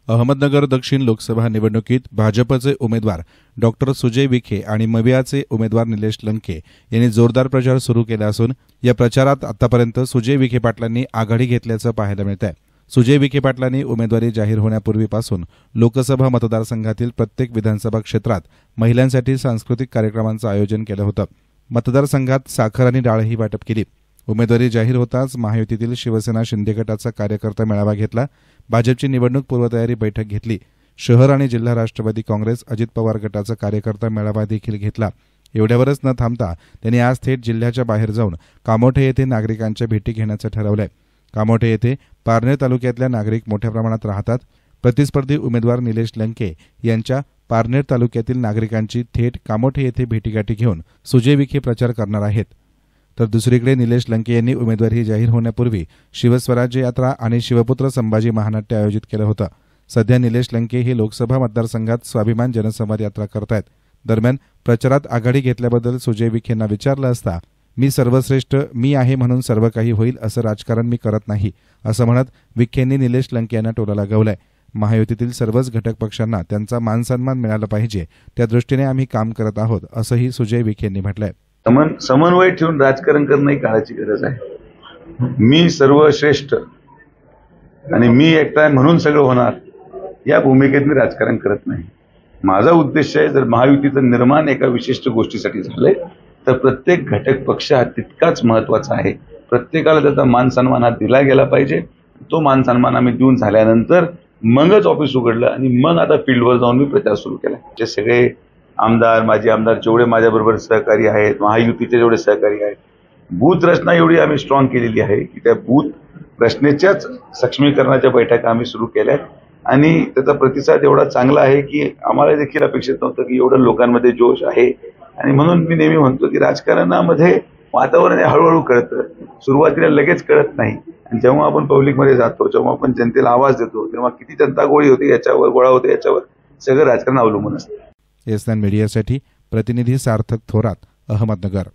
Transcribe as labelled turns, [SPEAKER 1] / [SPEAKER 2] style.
[SPEAKER 1] अहमदनगर दक्षिण लोकसभा निवडणुकीत भाजपचे उमेदवार डॉक्टर सुजय विखे आणि मविआचे उमेदवार निलेश लंके यांनी जोरदार प्रचार सुरू केला असून या प्रचारात आतापर्यंत सुजय विखे पाटलांनी आघाडी घेतल्याचं पाहायला मिळत आहे। सुजय विखे पाटलांनी उमेदवारी जाहीर होण्यापूर्वीपासून लोकसभा मतदारसंघातील प्रत्येक विधानसभा क्षेत्रात महिलांसाठी सांस्कृतिक कार्यक्रमांचं आयोजन केलं होतं। मतदारसंघात साखर आणि डाळही वाटप केली। उमेदवारी जाहीर होताच महायुतीतील शिवसेना शिंदे गटाचा कार्यकर्ता मेळावा घेतला। भाजपची निवडणूक पूर्वतयारी बैठक घेतली। शहर आणि जिल्हा राष्ट्रवादी काँग्रेस अजित पवार गटाचा कार्यकर्ता मेळावा देखील घेतला। एवढ्यावरच न थांबता त्यांनी आज थेट जिल्ह्याच्या बाहेर जाऊन कामोठे येथे नागरिकांच्या भेटी घेण्याचं ठरवलंय। कामोठे येथे पारनेर तालुक्यातल्या नागरिक मोठ्या प्रमाणात राहतात। प्रतिस्पर्धी उमेदवार निलेश लंके यांच्या पारनेर तालुक्यातील नागरिकांची थेट कामोठे येथे भेटीगाठी घेऊन सुजय विखे प्रचार करणार आहेत। तर दुसरीकडे निलेश लंके यांनी उमेदवारी जाहीर होण्यापूर्वी शिवस्वराज्य यात्रा आणि शिवपुत्र संभाजी महानाट्य आयोजित केलं होतं। सध्या निलेश लंके हे लोकसभा मतदारसंघात स्वाभिमान जनसंवाद यात्रा करतायत। दरम्यान प्रचारात आघाडी घेतल्याबद्दल सुजय विखेंना विचारलं असता मी सर्वश्रेष्ठ मी आहे म्हणून सर्व काही होईल असं राजकारण मी करत नाही असं म्हणत विखेंनी निलेश लंके यांना टोला लगावलाय। महायुतीतील सर्वच घटक पक्षांना त्यांचा मानसन्मान मिळाला पाहिजे त्या दृष्टीने आम्ही काम करत आहोत असंही सुजय विखेंनी म्हटलंय।
[SPEAKER 2] समन्वय ठेवून राजकारण करणं ही काळाची गरज आहे। मी सर्वश्रेष्ठ आणि मी एकटा म्हणून सगळं होणार या भूमिकेत मी राजकारण करत नाही। माझा उद्देश आहे जर महायुतीचं निर्माण एका विशिष्ट गोष्टीसाठी झालंय तर प्रत्येक घटक पक्ष हा तितकाच महत्वाचा आहे। प्रत्येकाला त्याचा मान सन्मान हा दिला गेला पाहिजे। तो मान सन्मान आम्ही देऊन झाल्यानंतर मगच ऑफिस उघडलं आणि मग आता फील्डवर जाऊन मी प्रचार सुरू केला। जे सगळे आमदार माजी आमदार जेवढे माझ्याबरोबर सहकारी आहेत, महायुतीचे जेवढे सहकारी आहेत, बूथ रचना एवढी आम्ही स्ट्रॉंग केलेली आहे की त्या बूथ रचनेच्याच सक्षमीकरणाच्या बैठका आम्ही सुरू केल्या आणि त्याचा प्रतिसाद एवढा चांगला आहे की आम्हाला देखील अपेक्षित नव्हतं की एवढं लोकांमध्ये जोश आहे। आणि म्हणून मी नेहमी म्हणतो की राजकारणामध्ये वातावरण हळूहळू कळतं, सुरुवातीला लगेच कळत नाही। आणि जेव्हा आपण पब्लिकमध्ये जातो, जेव्हा आपण जनतेला आवाज देतो, तेव्हा किती जनता गोळा होते याच्यावर सगळं राजकारण अवलंबून असतं।
[SPEAKER 1] एसएन मीडियासाठी प्रतिनिधी सार्थक थोरात, अहमदनगर।